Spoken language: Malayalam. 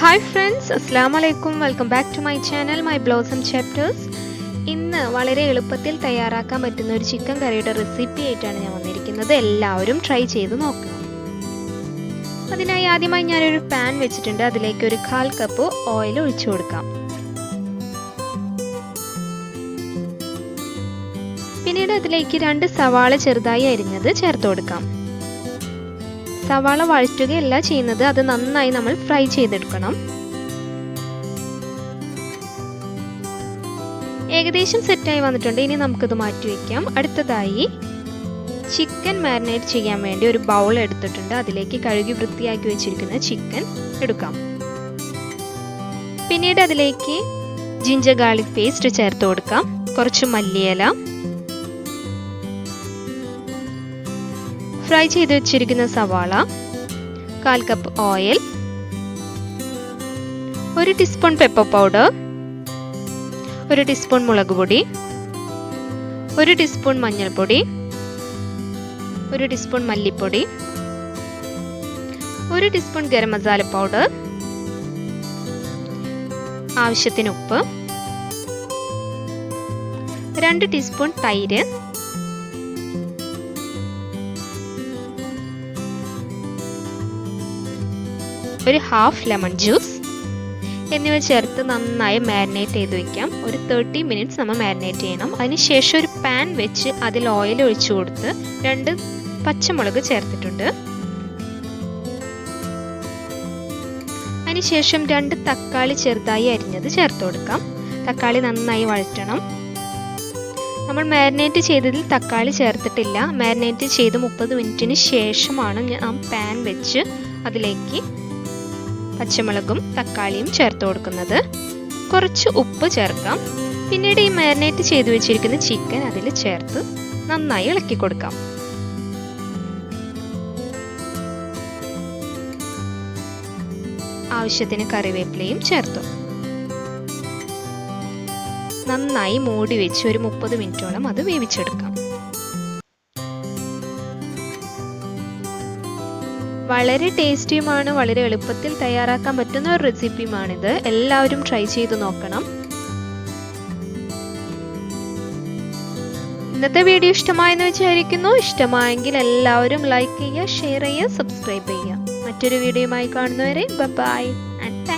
Hi friends, Assalamualaikum. Welcome back to my channel, my Blossom Chapters. ഇന്ന് വളരെ എളുപ്പത്തിൽ തയ്യാറാക്കാൻ പറ്റുന്ന ഒരു ചിക്കൻ കറിയുടെ റെസിപ്പി ആയിട്ടാണ് ഞാൻ വന്നിരിക്കുന്നത്. എല്ലാവരും ട്രൈ ചെയ്ത് നോക്കണം. അതിനായി ആദ്യമായി ഞാൻ ഒരു പാൻ വെച്ചിട്ടുണ്ട്. അതിലേക്ക് ഒരു 1/4 കപ്പ് ഓയിൽ ഒഴിച്ചു കൊടുക്കാം. പിന്നീട് അതിലേക്ക് 2 സവാള ചെറുതായി അരിഞ്ഞത് ചേർത്ത് കൊടുക്കാം. സവാള വഴറ്റുകയല്ല ചെയ്യുന്നത്, അത് നന്നായി നമ്മൾ ഫ്രൈ ചെയ്തെടുക്കണം. ഏകദേശം സെറ്റായി വന്നിട്ടുണ്ട്. ഇനി നമുക്കിത് മാറ്റി വയ്ക്കാം. അടുത്തതായി ചിക്കൻ മാരിനേറ്റ് ചെയ്യാൻ വേണ്ടി ഒരു ബൗൾ എടുത്തിട്ടുണ്ട്. അതിലേക്ക് കഴുകി വൃത്തിയാക്കി വെച്ചിരിക്കുന്ന ചിക്കൻ എടുക്കാം. പിന്നീട് അതിലേക്ക് ജിഞ്ചർ ഗാർലിക് പേസ്റ്റ് ചേർത്ത് കൊടുക്കാം. കുറച്ച് മല്ലിയില, ഫ്രൈ ചെയ്ത് വെച്ചിരിക്കുന്ന സവാള, 1/4 cup oil, 1 teaspoon pepper powder, 1 teaspoon മുളക് പൊടി, 1 ടീസ്പൂൺ മഞ്ഞൾപ്പൊടി, 1 ടീസ്പൂൺ മല്ലിപ്പൊടി, 1 ടീസ്പൂൺ ഗരം മസാല പൗഡർ, ആവശ്യത്തിന് ഉപ്പ്, 2 ടീസ്പൂൺ തൈര്, 1/2 ലെമൺ ജ്യൂസ് എന്നിവ ചേർത്ത് നന്നായി മാരിനേറ്റ് ചെയ്ത് വയ്ക്കാം. ഒരു 30 മിനിറ്റ്സ് നമ്മൾ മാരിനേറ്റ് ചെയ്യണം. അതിനുശേഷം ഒരു പാൻ വെച്ച് അതിൽ ഓയിൽ ഒഴിച്ചു കൊടുത്ത് 2 പച്ചമുളക് ചേർത്തിട്ടുണ്ട്. അതിനുശേഷം 2 തക്കാളി ചെറുതായി അരിഞ്ഞത് ചേർത്ത് കൊടുക്കാം. തക്കാളി നന്നായി വഴറ്റണം. നമ്മൾ മാരിനേറ്റ് ചെയ്തതിൽ തക്കാളി ചേർത്തിട്ടില്ല. മാരിനേറ്റ് ചെയ്ത് 30 മിനിറ്റിന് ശേഷമാണ് ഞാൻ പാൻ വെച്ച് അതിലേക്ക് പച്ചമുളകും തക്കാളിയും ചേർത്ത് കൊടുക്കുന്നത്. കുറച്ച് ഉപ്പ് ചേർക്കാം. പിന്നീട് ഈ മാരിനേറ്റ് ചെയ്ത് വെച്ചിരിക്കുന്ന ചിക്കൻ അതിൽ ചേർത്ത് നന്നായി ഇളക്കി കൊടുക്കാം. ആവശ്യത്തിന് കറിവേപ്പിലയും ചേർത്തു നന്നായി മൂടി വെച്ച് ഒരു 30 മിനിറ്റോളം അത് വേവിച്ചെടുക്കാം. വളരെ ടേസ്റ്റിയുമാണ്, വളരെ എളുപ്പത്തിൽ തയ്യാറാക്കാൻ പറ്റുന്ന ഒരു റെസിപ്പിയുമാണിത്. എല്ലാവരും ട്രൈ ചെയ്ത് നോക്കണം. ഇന്നത്തെ വീഡിയോ ഇഷ്ടമായെന്ന് വിചാരിക്കുന്നു. ഇഷ്ടമായെങ്കിൽ എല്ലാവരും ലൈക്ക് ചെയ്യുക, ഷെയർ ചെയ്യുക, സബ്സ്ക്രൈബ് ചെയ്യുക. മറ്റൊരു വീഡിയോയുമായി കാണുന്നവരെ ബൈ ആൻഡ് താങ്ക് യു.